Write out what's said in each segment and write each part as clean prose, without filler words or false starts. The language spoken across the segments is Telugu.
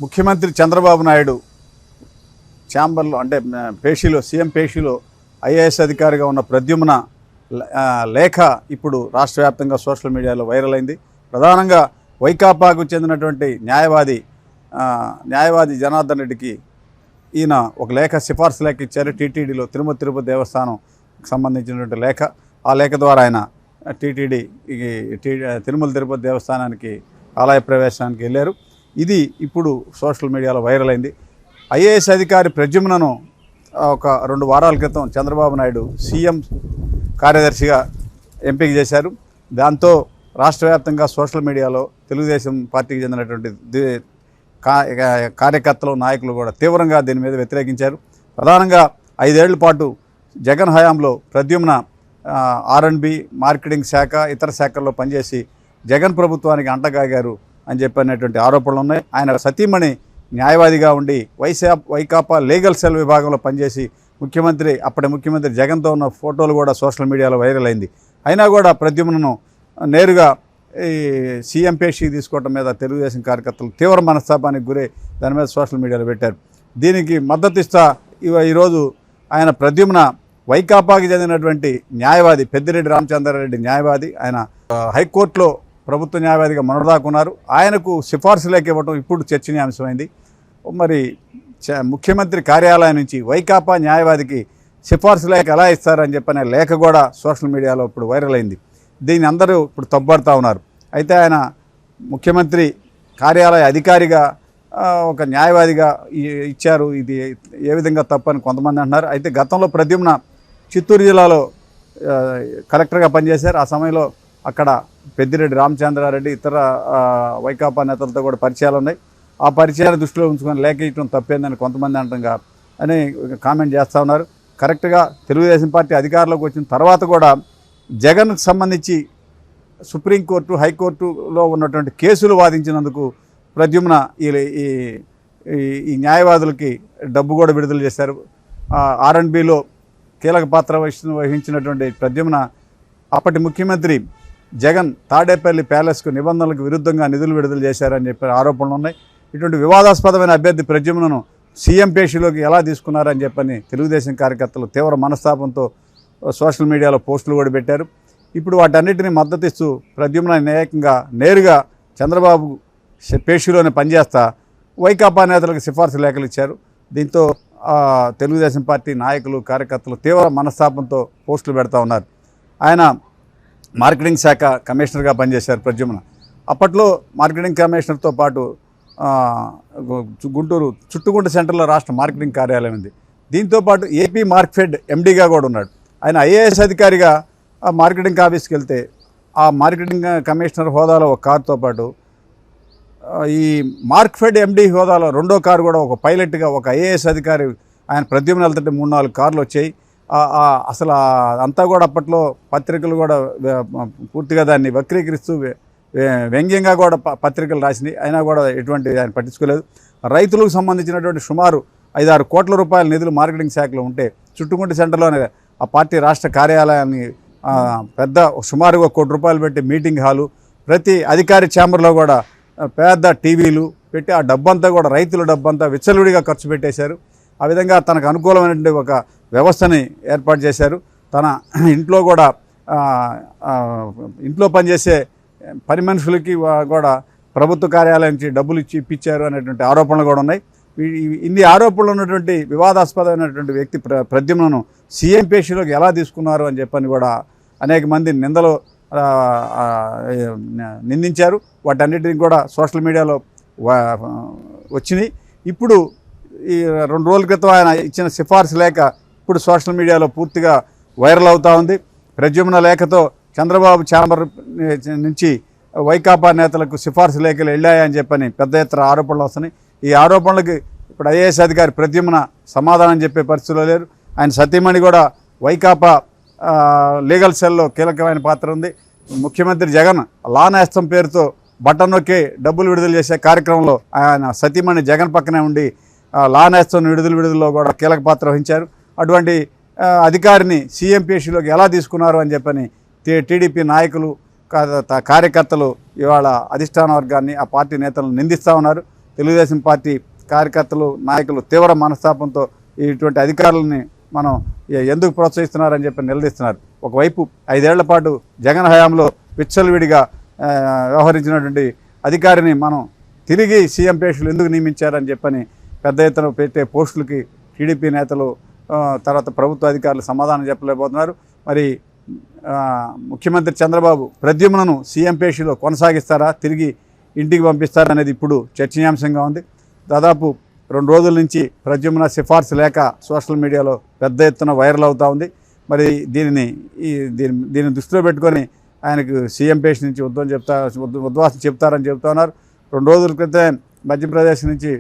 ముఖ్యమంత్రి చంద్రబాబు నాయుడు ఛాంబర్లో అంటే పేషీలో సీఎం పేషీలో ఐఏఎస్ అధికారిగా ఉన్న ప్రద్యుమ్న లేఖ ఇప్పుడు రాష్ట్ర వ్యాప్తంగా సోషల్ మీడియాలో వైరల్ అయింది. ప్రధానంగా వైకాపాకు చెందినటువంటి న్యాయవాది జనార్దన్ రెడ్డికి ఈయన ఒక లేఖ సిఫార్సు లేఖ ఇచ్చారు. టీటీడీలో తిరుపతి దేవస్థానం సంబంధించినటువంటి లేఖ. ఆ లేఖ ద్వారా ఆయన తిరుమల తిరుపతి దేవస్థానానికి ఆలయ ప్రవేశానికి వెళ్ళారు. ఇది ఇప్పుడు సోషల్ మీడియాలో వైరల్ అయింది. ఐఏఎస్ అధికారి ప్రద్యుమ్నను ఒక 2 వారాల క్రితం చంద్రబాబు నాయుడు సీఎం కార్యదర్శిగా ఎంపిక చేశారు. దాంతో రాష్ట్ర వ్యాప్తంగా సోషల్ మీడియాలో తెలుగుదేశం పార్టీకి చెందినటువంటి కార్యకర్తలు నాయకులు కూడా తీవ్రంగా దీని మీద వ్యతిరేకించారు. ప్రధానంగా 5 ఏళ్ల పాటు జగన్ హయాంలో ప్రద్యుమ్న R&B మార్కెటింగ్ శాఖ ఇతర శాఖల్లో పనిచేసి జగన్ ప్రభుత్వానికి అంటగాగారు అని చెప్పినటువంటి ఆరోపణలు ఉన్నాయి. ఆయన సతీమణి న్యాయవాదిగా ఉండి వైకాపా లీగల్ సెల్ విభాగంలో పనిచేసి అప్పటి ముఖ్యమంత్రి జగన్తో ఉన్న ఫోటోలు కూడా సోషల్ మీడియాలో వైరల్ అయింది. అయినా కూడా ప్రద్యుమ్నను నేరుగా ఈ సీఎం పేషీ తీసుకోవడం మీద తెలుగుదేశం కార్యకర్తలు తీవ్ర మనస్తాపానికి గురై దాని మీద సోషల్ మీడియాలో పెట్టారు. దీనికి మద్దతు ఇస్తా ఈరోజు ఆయన ప్రద్యుమ్న వైకాపాకి చెందినటువంటి న్యాయవాది పెద్దిరెడ్డి రామచంద్రారెడ్డి న్యాయవాది, ఆయన హైకోర్టులో ప్రభుత్వ న్యాయవాదిగా మొన్నదాకున్నారు. ఆయనకు సిఫార్సు లేఖ ఇవ్వటం ఇప్పుడు చర్చనీయాంశమైంది. మరి ముఖ్యమంత్రి కార్యాలయం నుంచి వైకాపా న్యాయవాదికి సిఫార్సు లేఖ ఎలా ఇస్తారని చెప్పనే లేఖ కూడా సోషల్ మీడియాలో ఇప్పుడు వైరల్ అయింది. దీన్ని అందరూ ఇప్పుడు తప్పుపడుతూ ఉన్నారు. అయితే ఆయన ముఖ్యమంత్రి కార్యాలయ అధికారిగా ఒక న్యాయవాదిగా ఇచ్చారు, ఇది ఏ విధంగా తప్పని కొంతమంది అంటున్నారు. అయితే గతంలో ప్రద్యుమ్న చిత్తూరు జిల్లాలో కలెక్టర్గా పనిచేశారు. ఆ సమయంలో అక్కడ పెద్దిరెడ్డి రామచంద్రారెడ్డి ఇతర వైకాపా నేతలతో కూడా పరిచయాలు ఉన్నాయి. ఆ పరిచయాన్ని దృష్టిలో ఉంచుకొని లేఖ ఇవ్వడం తప్పేందని కొంతమంది అంటంగా అని కామెంట్ చేస్తూ ఉన్నారు. కరెక్ట్గా తెలుగుదేశం పార్టీ అధికారంలోకి వచ్చిన తర్వాత కూడా జగన్కు సంబంధించి సుప్రీంకోర్టు హైకోర్టులో ఉన్నటువంటి కేసులు వాదించినందుకు ప్రద్యుమ్న ఈ న్యాయవాదులకి డబ్బు కూడా విడుదల చేశారు. R&Bలో కీలక పాత్ర వహించినటువంటి ప్రద్యుమ్న అప్పటి ముఖ్యమంత్రి జగన్ తాడేపల్లి ప్యాలెస్కు నిబంధనలకు విరుద్ధంగా నిధులు విడుదల చేశారని చెప్పి ఆరోపణలు ఉన్నాయి. ఇటువంటి వివాదాస్పదమైన అభ్యర్థి ప్రద్యుమ్నను సీఎం పేషీలోకి ఎలా తీసుకున్నారని చెప్పని తెలుగుదేశం కార్యకర్తలు తీవ్ర మనస్తాపంతో సోషల్ మీడియాలో పోస్టులు కూడా పెట్టారు. ఇప్పుడు వాటన్నిటిని మద్దతిస్తూ ప్రద్యుమ్న నేరుగా చంద్రబాబు పేషీలోనే పనిచేస్తా వైకాపా నేతలకు సిఫార్సు లేఖలు ఇచ్చారు. దీంతో తెలుగుదేశం పార్టీ నాయకులు కార్యకర్తలు తీవ్ర మనస్తాపంతో పోస్టులు పెడతా ఉన్నారు. ఆయన మార్కెటింగ్ శాఖ కమిషనర్గా పనిచేశారు ప్రద్యుమ్న. అప్పట్లో మార్కెటింగ్ కమిషనర్తో పాటు గుంటూరు చుట్టుగుంట సెంటర్లో రాష్ట్ర మార్కెటింగ్ కార్యాలయం ఉంది. దీంతోపాటు ఏపీ మార్క్ఫెడ్ ఎండీగా కూడా ఉన్నాడు. ఆయన ఐఏఎస్ అధికారిగా ఆ మార్కెటింగ్ ఆఫీస్కి వెళ్తే ఆ మార్కెటింగ్ కమిషనర్ హోదాలో ఒక కారుతో పాటు ఈ మార్క్ఫెడ్ ఎండీ హోదాలో 2వ కారు కూడా ఒక పైలట్గా ఒక ఐఏఎస్ అధికారి ఆయన ప్రద్యుమ్న వెళ్తుంటే 3-4 కార్లు వచ్చాయి. అసలు అంతా కూడా అప్పట్లో పత్రికలు కూడా పూర్తిగా దాన్ని వక్రీకరిస్తూ వ్యంగ్యంగా కూడా పత్రికలు రాసినాయి. అయినా కూడా ఎటువంటి ఆయన పట్టించుకోలేదు. రైతులకు సంబంధించినటువంటి సుమారు 5-6 కోట్ల రూపాయల నిధులు మార్కెటింగ్ శాఖలో ఉంటే చుట్టుకుంట సెంటర్లోనే ఆ పార్టీ రాష్ట్ర కార్యాలయాన్ని పెద్ద సుమారుగా 1 కోటి రూపాయలు పెట్టి మీటింగ్ హాలు, ప్రతి అధికారి ఛాంబర్లో కూడా పెద్ద టీవీలు పెట్టి ఆ డబ్బంతా కూడా రైతుల డబ్బంతా విచ్చలవిడిగా ఖర్చు పెట్టేశారు. ఆ విధంగా తనకు అనుకూలమైనటువంటి ఒక వ్యవస్థని ఏర్పాటు చేశారు. తన ఇంట్లో కూడా ఇంట్లో పనిచేసే పని మనుషులకి కూడా ప్రభుత్వ కార్యాలయం నుంచి డబ్బులు ఇప్పించారు అనేటువంటి ఆరోపణలు కూడా ఉన్నాయి. ఇన్ని ఆరోపణలు ఉన్నటువంటి వివాదాస్పదమైనటువంటి వ్యక్తి ప్రద్యుమ్నను సీఎం పేషీలోకి ఎలా తీసుకున్నారు అని చెప్పని కూడా అనేక మంది నిందించారు. వాటన్నిటిని కూడా సోషల్ మీడియాలో వచ్చినాయి. ఇప్పుడు ఈ 2 రోజుల క్రితం ఆయన ఇచ్చిన సిఫార్సు లేఖ ఇప్పుడు సోషల్ మీడియాలో పూర్తిగా వైరల్ అవుతూ ఉంది. ప్రద్యుమ్న లేఖతో చంద్రబాబు ఛాంబర్ నుంచి వైకాపా నేతలకు సిఫార్సు లేఖలు వెళ్ళాయని చెప్పని పెద్ద ఎత్తున ఆరోపణలు వస్తున్నాయి. ఈ ఆరోపణలకి ఇప్పుడు ఐఏఎస్ అధికారి ప్రద్యుమ్న సమాధానం చెప్పే పరిస్థితిలో లేరు. ఆయన సతీమణి కూడా వైకాపా లీగల్ సెల్లో కీలకమైన పాత్ర ఉంది. ముఖ్యమంత్రి జగన్ లా నేస్తం పేరుతో బటన్ నొక్కి డబ్బులు విడుదల చేసే కార్యక్రమంలో ఆయన సతీమణి జగన్ పక్కనే ఉండి లా నేస్తం విడుదలలో కూడా కీలక పాత్ర వహించారు. అటువంటి అధికారిని సీఎం పేషీలోకి ఎలా తీసుకున్నారు అని చెప్పని టీడీపీ నాయకులు కార్యకర్తలు ఇవాళ అధిష్టాన వర్గాన్ని ఆ పార్టీ నేతలను నిందిస్తూ ఉన్నారు. తెలుగుదేశం పార్టీ కార్యకర్తలు నాయకులు తీవ్ర మనస్తాపంతో ఇటువంటి అధికారులని మనం ఎందుకు ప్రోత్సహిస్తున్నారని చెప్పి నిలదీస్తున్నారు. ఒకవైపు 5 ఏళ్ల పాటు జగన్ హయాంలో విచ్చలవిడిగా వ్యవహరించినటువంటి అధికారిని మనం తిరిగి సీఎం పేషులు ఎందుకు నియమించారని చెప్పని పెద్ద ఎత్తున పెట్టే పోస్టులకి టీడీపీ నేతలు తర్వాత ప్రభుత్వ అధికారులు సమాధానం చెప్పలేకపోతున్నారు. మరి ముఖ్యమంత్రి చంద్రబాబు ప్రద్యుమ్నను సీఎం పేషిలో కొనసాగిస్తారా, తిరిగి ఇంటికి పంపిస్తారా అనేది ఇప్పుడు చర్చనీయాంశంగా ఉంది. దాదాపు 2 రోజుల నుంచి ప్రద్యుమ్న సిఫార్సు లేక సోషల్ మీడియాలో పెద్ద ఎత్తున వైరల్ అవుతూ ఉంది. మరి దీన్ని దృష్టిలో పెట్టుకొని ఆయనకు సీఎం పేషి నుంచి ఉద్వాసం చెప్తారని చెప్తా ఉన్నారు. 2 రోజుల క్రితం మధ్యప్రదేశ్ నుంచి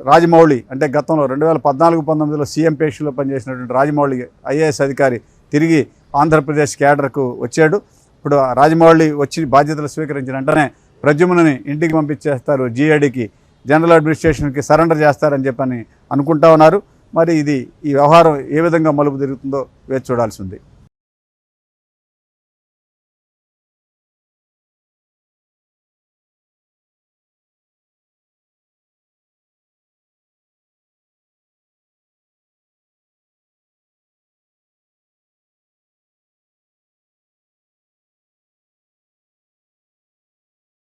రాజమౌళి అంటే గతంలో 2014-19లో సీఎం పేషిలో పనిచేసినటువంటి రాజమౌళి ఐఏఎస్ అధికారి తిరిగి ఆంధ్రప్రదేశ్ క్యాడర్కు వచ్చాడు. ఇప్పుడు రాజమౌళి వచ్చి బాధ్యతలు స్వీకరించిన వెంటనే ప్రద్యుమ్నని ఇంటికి పంపించేస్తారు, జీఐడికి జనరల్ అడ్మినిస్ట్రేషన్కి సరెండర్ చేస్తారని చెప్పని అనుకుంటా ఉన్నారు. మరి ఈ వ్యవహారం ఏ విధంగా మలుపు తిరుగుతుందో వేచి చూడాల్సి ఉంది.